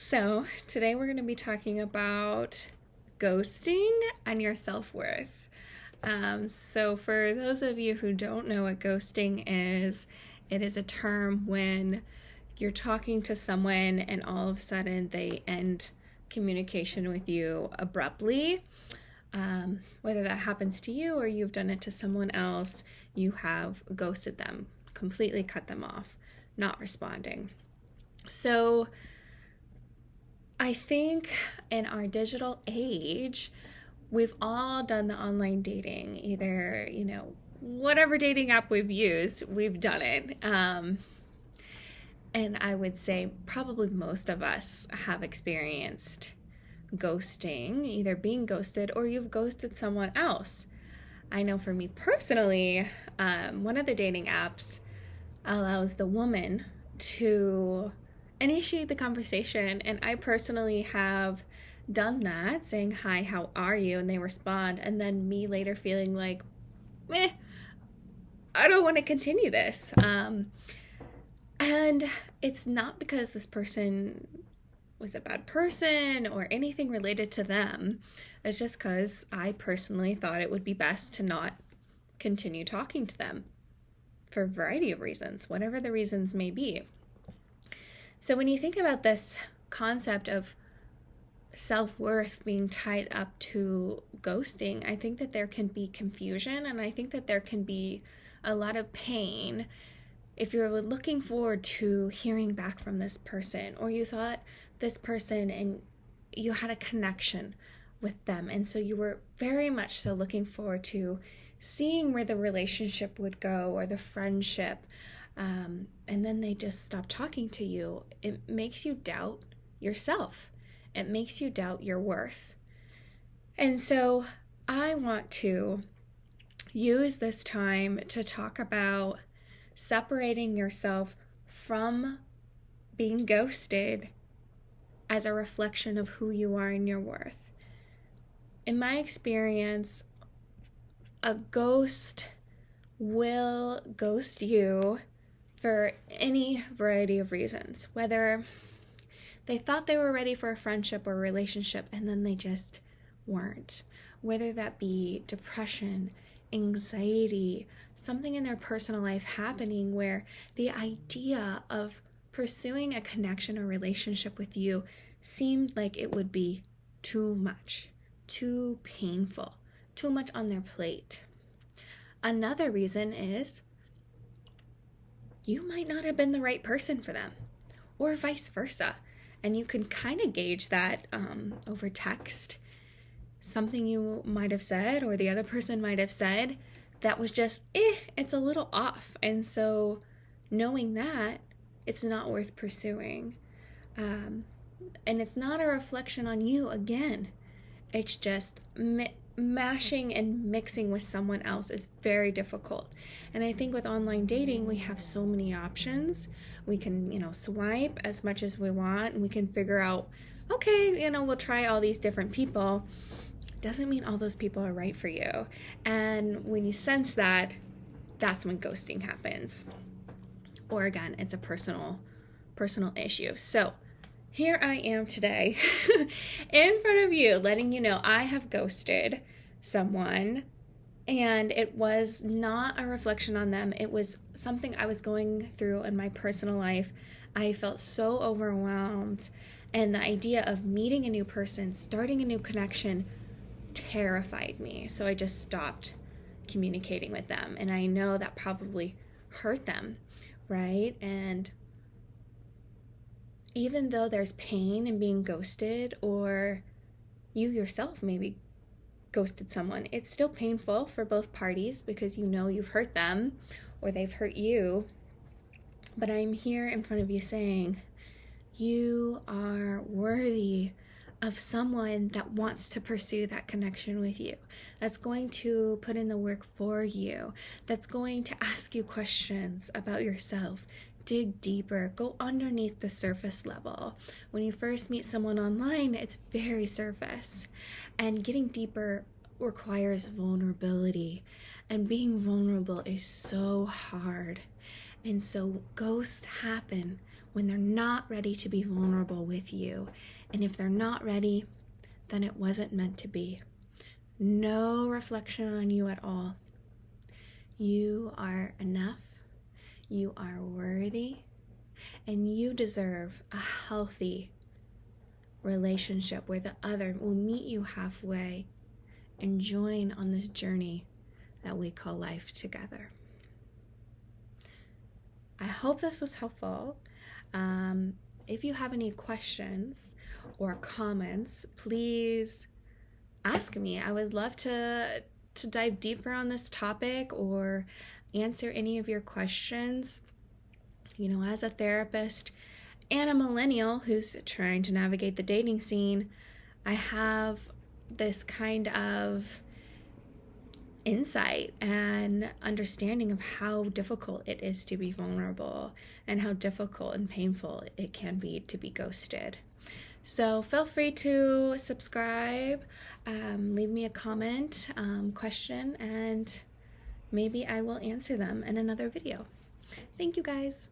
So, today we're going to be talking about ghosting and your self worth. So, for those of you who don't know what ghosting is, it is a term when you're talking to someone and all of a sudden they end communication with you abruptly. Whether that happens to you or you've done it to someone else, you have ghosted them, completely cut them off, not responding. So, I think in our digital age, we've all done the online dating, either, whatever dating app we've used, we've done it. And I would say probably most of us have experienced ghosting, either being ghosted or you've ghosted someone else. I know for me personally, one of the dating apps allows the woman to initiate the conversation, and I personally have done that, saying hi, how are you, and they respond, and then me later feeling like I don't want to continue this, and it's not because this person was a bad person or anything related to them. It's just because I personally thought it would be best to not continue talking to them for a variety of reasons, whatever the reasons may be. So when you think about this concept of self-worth being tied up to ghosting, I think that there can be confusion, and I think that there can be a lot of pain if you're looking forward to hearing back from this person, or you thought this person and you had a connection with them, and so you were very much so looking forward to seeing where the relationship would go or the friendship, and then they just stop talking to you. It makes you doubt yourself. It makes you doubt your worth. And so I want to use this time to talk about separating yourself from being ghosted as a reflection of who you are and your worth. In my experience, a ghost will ghost you for any variety of reasons, whether they thought they were ready for a friendship or relationship and then they just weren't, whether that be depression, anxiety, something in their personal life happening where the idea of pursuing a connection or relationship with you seemed like it would be too much, too painful, too much on their plate. Another reason is you might not have been the right person for them, or vice versa. And you can kind of gauge that over text. Something you might have said or the other person might have said that was just, it's a little off. And so knowing that, it's not worth pursuing. And it's not a reflection on you again. It's just mashing and mixing with someone else is very difficult. And I think with online dating, we have so many options. We can, swipe as much as we want, and we can figure out, okay, we'll try all these different people. Doesn't mean all those people are right for you. And when you sense that, that's when ghosting happens. Or again, it's a personal issue. So here I am today in front of you, letting you know I have ghosted someone, and it was not a reflection on them. It was something I was going through in my personal life. I felt so overwhelmed, and the idea of meeting a new person, starting a new connection, terrified me. So I just stopped communicating with them, and I know that probably hurt them, right? And even though there's pain in being ghosted, or you yourself maybe ghosted someone, it's still painful for both parties because you've hurt them or they've hurt you. But I'm here in front of you saying you are worthy of someone that wants to pursue that connection with you, that's going to put in the work for you, that's going to ask you questions about yourself, dig deeper, go underneath the surface level. When you first meet someone online, it's very surface, and getting deeper requires vulnerability, and being vulnerable is so hard. And so ghosts happen when they're not ready to be vulnerable with you. And if they're not ready, then it wasn't meant to be. No reflection on you at all. You are enough. You are worthy. And you deserve a healthy relationship where the other will meet you halfway and join on this journey that we call life together. I hope this was helpful. If you have any questions or comments, please ask me. I would love to dive deeper on this topic or answer any of your questions. You know, as a therapist and a millennial who's trying to navigate the dating scene, I have this kind of insight and understanding of how difficult it is to be vulnerable and how difficult and painful it can be to be ghosted. So feel free to subscribe, leave me a comment, question, and maybe I will answer them in another video. Thank you guys.